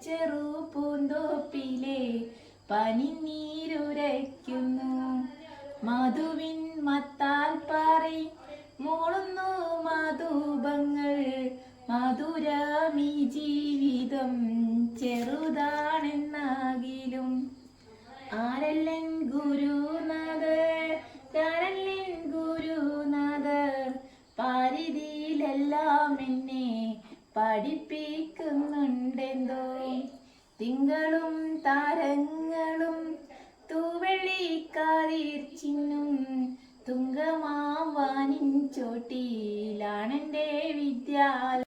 ചെറു പൂന്തോപ്പിലെ പനിനീരുരയ്ക്കുന്നു. മധുവിൻ മത്താൽ പാറി മൂളുന്നു മധുപങ്ങൾ. മധുരമീ ജീവിതം ചെറുതാണെന്നാകിലും ആരല്ലൻ ഗുരുനാഥർ, ഞാനല്ലൻ ഗുരുനാഥർ. പാരിതിയിലെല്ലാം എന്നെ പഠിപ്പിക്കുന്നുണ്ടെന്തോ. തിങ്കളും താരങ്ങളും തൂവെള്ളിക്കാതിർ ചിന്നും തുങ്കമാം വാനിൻ ചോട്ടിലാണെൻ്റെ വിദ്യാലയം.